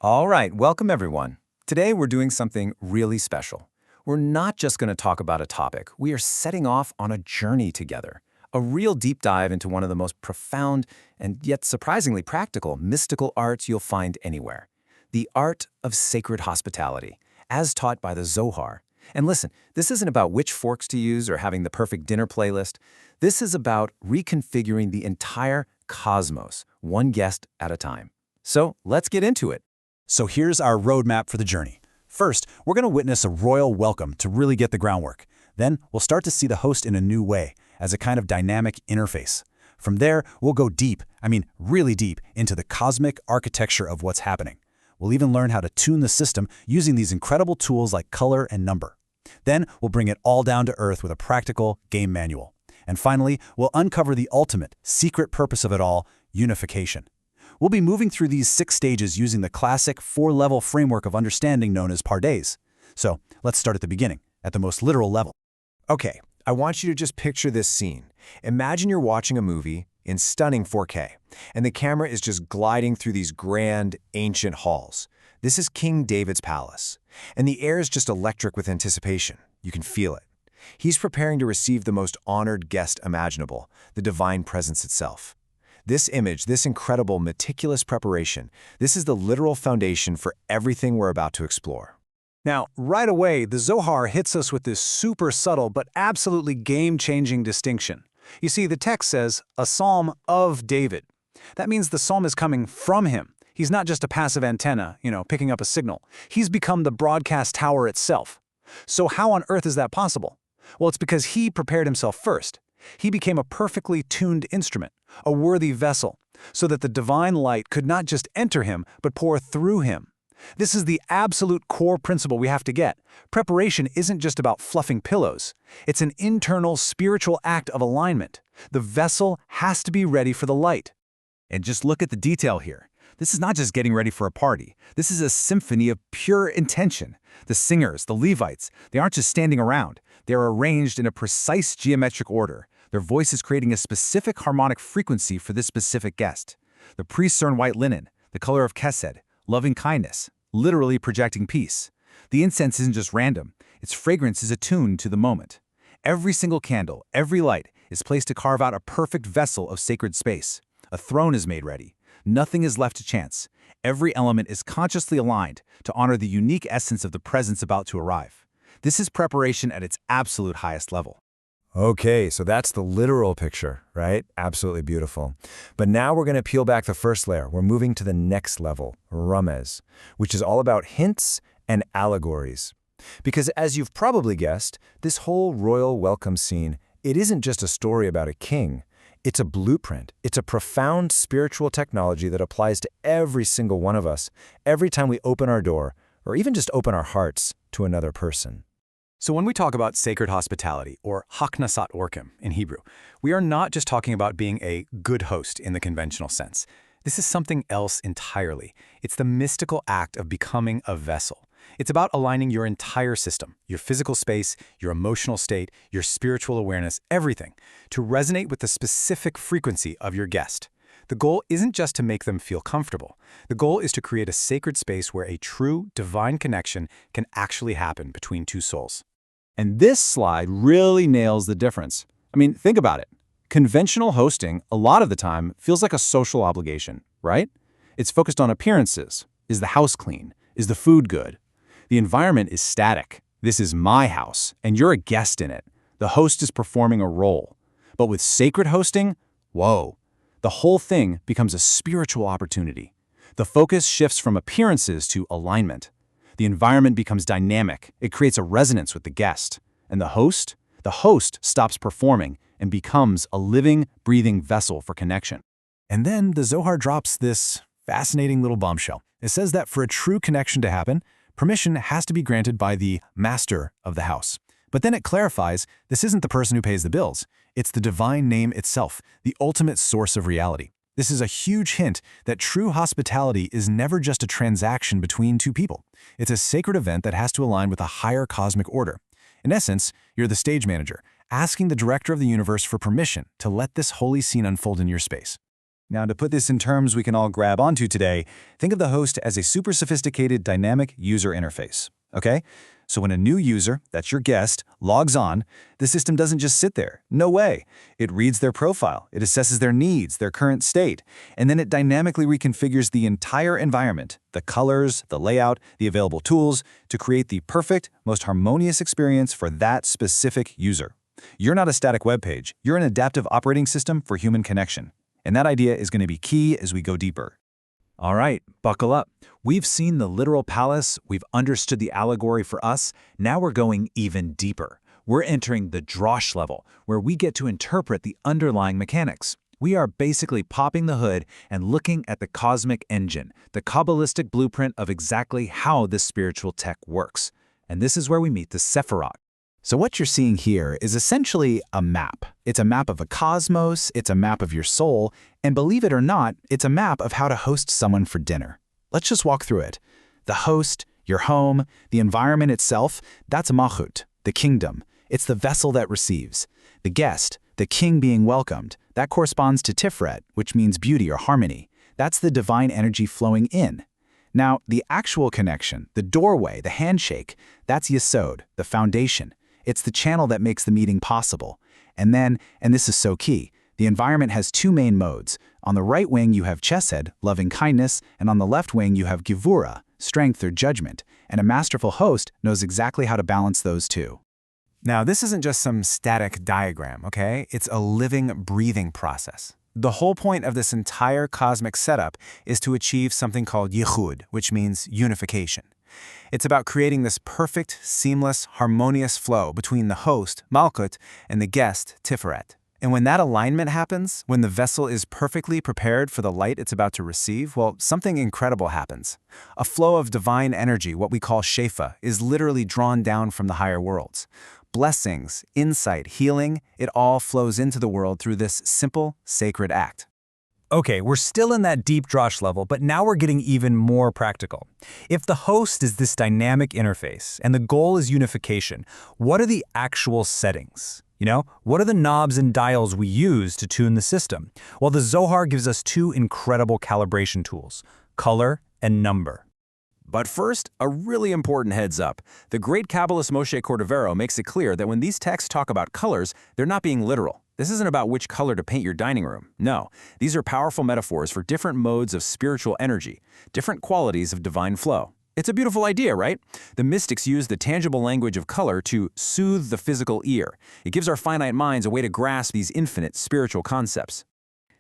All right, welcome everyone. Today we're doing something really special. We're not just going to talk about a topic, we are setting off on a journey together. A real deep dive into one of the most profound and yet surprisingly practical mystical arts you'll find anywhere. The art of sacred hospitality, as taught by the Zohar. And listen, this isn't about which forks to use or having the perfect dinner playlist. This is about reconfiguring the entire cosmos, one guest at a time. So let's get into it. So here's our roadmap for the journey. First, we're going to witness a royal welcome to really get the groundwork. Then, we'll start to see the host in a new way, as a kind of dynamic interface. From there, we'll go deep, really deep, into the cosmic architecture of what's happening. We'll even learn how to tune the system using these incredible tools like color and number. Then, we'll bring it all down to earth with a practical game manual. And finally, we'll uncover the ultimate, secret purpose of it all, unification. We'll be moving through these 6 stages using the classic 4-level framework of understanding known as pardes. So, let's start at the beginning, at the most literal level. Okay, I want you to just picture this scene. Imagine you're watching a movie in stunning 4K, and the camera is just gliding through these grand, ancient halls. This is King David's palace, and the air is just electric with anticipation. You can feel it. He's preparing to receive the most honored guest imaginable, the divine presence itself. This image, this incredible, meticulous preparation, this is the literal foundation for everything we're about to explore. Now, right away, the Zohar hits us with this super subtle but absolutely game-changing distinction. You see, the text says, a psalm of David. That means the psalm is coming from him. He's not just a passive antenna, picking up a signal. He's become the broadcast tower itself. So how on earth is that possible? Well, it's because he prepared himself first. He became a perfectly tuned instrument, a worthy vessel, so that the divine light could not just enter him, but pour through him. This is the absolute core principle we have to get. Preparation isn't just about fluffing pillows. It's an internal spiritual act of alignment. The vessel has to be ready for the light. And just look at the detail here. This is not just getting ready for a party. This is a symphony of pure intention. The singers, the Levites, they aren't just standing around. They're arranged in a precise geometric order. Their voice is creating a specific harmonic frequency for this specific guest. The priests are in white linen, the color of chesed, loving kindness, literally projecting peace. The incense isn't just random. Its fragrance is attuned to the moment. Every single candle, every light, is placed to carve out a perfect vessel of sacred space. A throne is made ready. Nothing is left to chance. Every element is consciously aligned to honor the unique essence of the presence about to arrive. This is preparation at its absolute highest level. Okay, so that's the literal picture, right? Absolutely beautiful. But now we're going to peel back the first layer. We're moving to the next level, Ramez, which is all about hints and allegories. Because as you've probably guessed, this whole royal welcome scene, it isn't just a story about a king. It's a blueprint. It's a profound spiritual technology that applies to every single one of us every time we open our door, or even just open our hearts to another person. So when we talk about sacred hospitality, or hachnasat orchim in Hebrew, we are not just talking about being a good host in the conventional sense. This is something else entirely. It's the mystical act of becoming a vessel. It's about aligning your entire system, your physical space, your emotional state, your spiritual awareness, everything, to resonate with the specific frequency of your guest. The goal isn't just to make them feel comfortable. The goal is to create a sacred space where a true, divine connection can actually happen between two souls. And this slide really nails the difference. Think about it. Conventional hosting, a lot of the time, feels like a social obligation, right? It's focused on appearances. Is the house clean? Is the food good? The environment is static. This is my house, and you're a guest in it. The host is performing a role. But with sacred hosting, whoa. The whole thing becomes a spiritual opportunity. The focus shifts from appearances to alignment. The environment becomes dynamic. It creates a resonance with the guest. And the host stops performing and becomes a living, breathing vessel for connection. And then the Zohar drops this fascinating little bombshell. It says that for a true connection to happen, permission has to be granted by the master of the house. But then it clarifies this isn't the person who pays the bills. It's the divine name itself, the ultimate source of reality. This is a huge hint that true hospitality is never just a transaction between two people. It's a sacred event that has to align with a higher cosmic order. In essence, you're the stage manager, asking the director of the universe for permission to let this holy scene unfold in your space. Now, to put this in terms we can all grab onto today, think of the host as a super sophisticated dynamic user interface, okay? So when a new user, that's your guest, logs on, the system doesn't just sit there. No way. It reads their profile, it assesses their needs, their current state, and then it dynamically reconfigures the entire environment, the colors, the layout, the available tools, to create the perfect, most harmonious experience for that specific user. You're not a static web page. You're an adaptive operating system for human connection. And that idea is going to be key as we go deeper. All right, buckle up. We've seen the literal palace, we've understood the allegory for us, now we're going even deeper. We're entering the drosh level, where we get to interpret the underlying mechanics. We are basically popping the hood and looking at the cosmic engine, the Kabbalistic blueprint of exactly how this spiritual tech works. And this is where we meet the Sephirot. So what you're seeing here is essentially a map. It's a map of a cosmos, it's a map of your soul, and believe it or not, it's a map of how to host someone for dinner. Let's just walk through it. The host, your home, the environment itself, that's Malchut, the kingdom. It's the vessel that receives. The guest, the king being welcomed, that corresponds to Tiferet, which means beauty or harmony. That's the divine energy flowing in. Now, the actual connection, the doorway, the handshake, that's Yesod, the foundation. It's the channel that makes the meeting possible. And then, and this is so key, the environment has two main modes. On the right wing, you have chesed, loving kindness, and on the left wing, you have gevura, strength or judgment. And a masterful host knows exactly how to balance those two. Now, this isn't just some static diagram, okay? It's a living, breathing process. The whole point of this entire cosmic setup is to achieve something called Yichud, which means unification. It's about creating this perfect, seamless, harmonious flow between the host, Malkut, and the guest, Tiferet. And when that alignment happens, when the vessel is perfectly prepared for the light it's about to receive, well, something incredible happens. A flow of divine energy, what we call shefa, is literally drawn down from the higher worlds. Blessings, insight, healing, it all flows into the world through this simple, sacred act. Okay, we're still in that deep drosh level, but now we're getting even more practical. If the host is this dynamic interface and the goal is unification, what are the actual settings? What are the knobs and dials we use to tune the system? Well, the Zohar gives us two incredible calibration tools, color and number. But first, a really important heads up. The great Kabbalist Moshe Cordovero makes it clear that when these texts talk about colors, they're not being literal. This isn't about which color to paint your dining room. No, these are powerful metaphors for different modes of spiritual energy, different qualities of divine flow. It's a beautiful idea, right? The mystics use the tangible language of color to soothe the physical ear. It gives our finite minds a way to grasp these infinite spiritual concepts.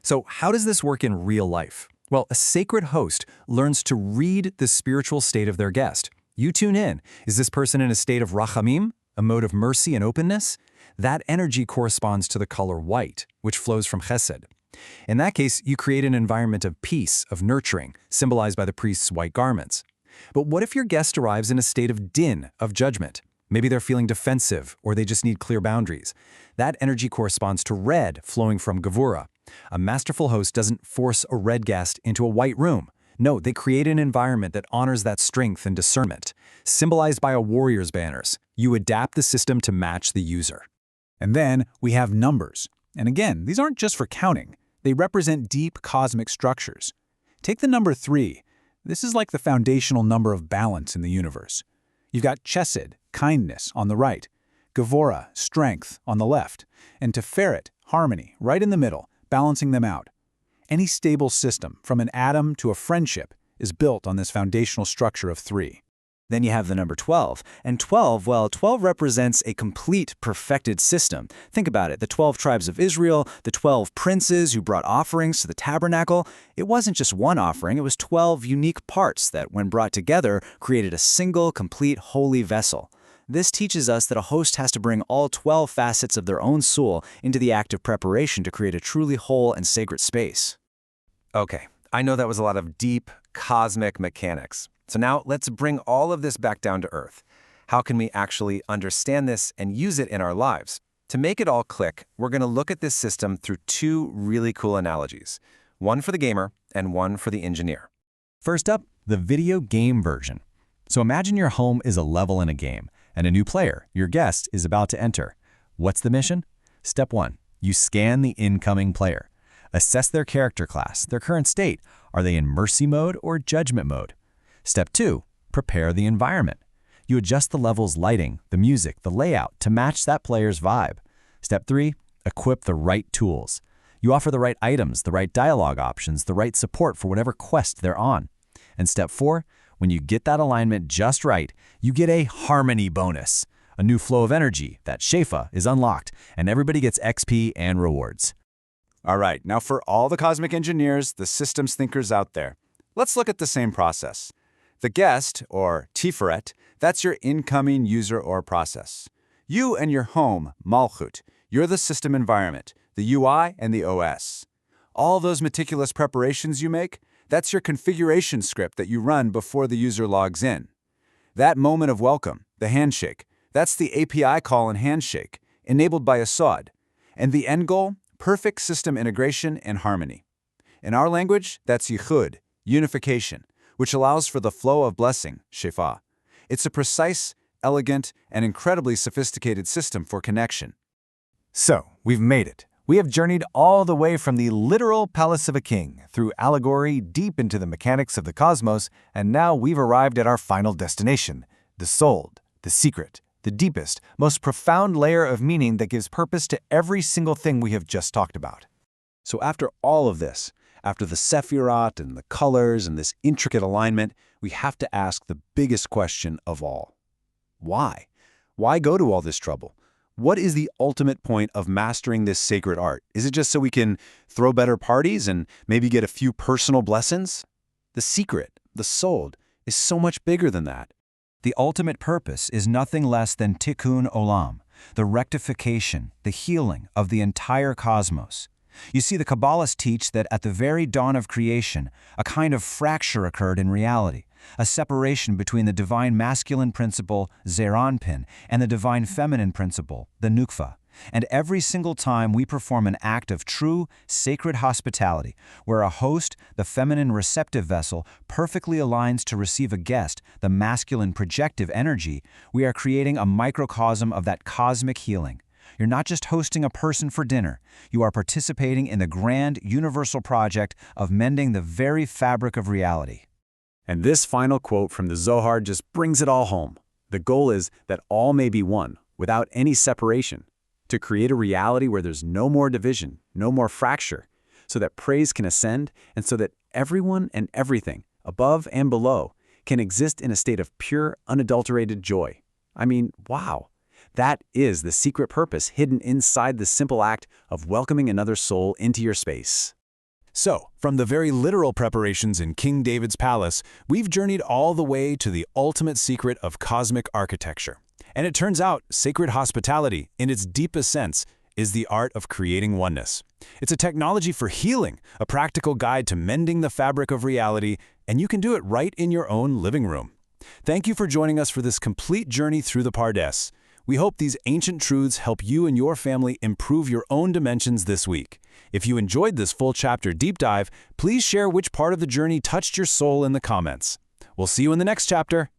So how does this work in real life? Well, a sacred host learns to read the spiritual state of their guest. You tune in. Is this person in a state of rachamim, a mode of mercy and openness? That energy corresponds to the color white, which flows from chesed. In that case, you create an environment of peace, of nurturing, symbolized by the priest's white garments. But what if your guest arrives in a state of din, of judgment? Maybe they're feeling defensive, or they just need clear boundaries. That energy corresponds to red, flowing from gevura. A masterful host doesn't force a red guest into a white room. No, they create an environment that honors that strength and discernment. Symbolized by a warrior's banners, you adapt the system to match the user. And then we have numbers. And again, these aren't just for counting. They represent deep cosmic structures. Take the number 3. This is like the foundational number of balance in the universe. You've got chesed, kindness, on the right, gevura, strength, on the left, and tiferet, harmony, right in the middle, balancing them out. Any stable system, from an atom to a friendship, is built on this foundational structure of 3. Then you have the number 12. And 12 represents a complete, perfected system. Think about it. The 12 tribes of Israel, the 12 princes who brought offerings to the tabernacle. It wasn't just one offering, it was 12 unique parts that, when brought together, created a single, complete, holy vessel. This teaches us that a host has to bring all 12 facets of their own soul into the act of preparation to create a truly whole and sacred space. Okay, I know that was a lot of deep, cosmic mechanics. So now let's bring all of this back down to earth. How can we actually understand this and use it in our lives? To make it all click, we're going to look at this system through 2 really cool analogies. One for the gamer and one for the engineer. First up, the video game version. So imagine your home is a level in a game, and a new player, your guest, is about to enter. What's the mission? Step 1, you scan the incoming player. Assess their character class, their current state. Are they in mercy mode or judgment mode? Step 2, prepare the environment. You adjust the level's lighting, the music, the layout to match that player's vibe. Step 3, equip the right tools. You offer the right items, the right dialogue options, the right support for whatever quest they're on. And step 4, when you get that alignment just right, you get a harmony bonus. A new flow of energy, that shefa, is unlocked, and everybody gets XP and rewards. All right, now for all the cosmic engineers, the systems thinkers out there, let's look at the same process. The guest, or Sephirot, that's your incoming user or process. You and your home, Malchut, you're the system environment, the UI and the OS. All those meticulous preparations you make, that's your configuration script that you run before the user logs in. That moment of welcome, the handshake, that's the API call and handshake, enabled by a SOD. And the end goal, perfect system integration and harmony. In our language, that's Yichud, Unification, which allows for the flow of blessing, shefa. It's a precise, elegant, and incredibly sophisticated system for connection. So, we've made it. We have journeyed all the way from the literal palace of a king, through allegory deep into the mechanics of the cosmos, and now we've arrived at our final destination, the soul, the secret, the deepest, most profound layer of meaning that gives purpose to every single thing we have just talked about. So after all of this, after the Sephirot and the colors and this intricate alignment, we have to ask the biggest question of all. Why? Why go to all this trouble? What is the ultimate point of mastering this sacred art? Is it just so we can throw better parties and maybe get a few personal blessings? The secret, the soul, is so much bigger than that. The ultimate purpose is nothing less than tikkun olam, the rectification, the healing of the entire cosmos. You see, the Kabbalists teach that at the very dawn of creation, a kind of fracture occurred in reality, a separation between the divine masculine principle, zeranpin, and the divine feminine principle, the nukva. And every single time we perform an act of true, sacred hospitality, where a host, the feminine receptive vessel, perfectly aligns to receive a guest, the masculine projective energy, we are creating a microcosm of that cosmic healing. You're not just hosting a person for dinner. You are participating in the grand, universal project of mending the very fabric of reality. And this final quote from the Zohar just brings it all home. The goal is that all may be one, without any separation, to create a reality where there's no more division, no more fracture, so that praise can ascend and so that everyone and everything, above and below, can exist in a state of pure, unadulterated joy. I mean, wow. That is the secret purpose hidden inside the simple act of welcoming another soul into your space. So, from the very literal preparations in King David's palace, we've journeyed all the way to the ultimate secret of cosmic architecture. And it turns out, sacred hospitality, in its deepest sense, is the art of creating oneness. It's a technology for healing, a practical guide to mending the fabric of reality, and you can do it right in your own living room. Thank you for joining us for this complete journey through the Pardes. We hope these ancient truths help you and your family improve your own dimensions this week. If you enjoyed this full chapter deep dive, please share which part of the journey touched your soul in the comments. We'll see you in the next chapter.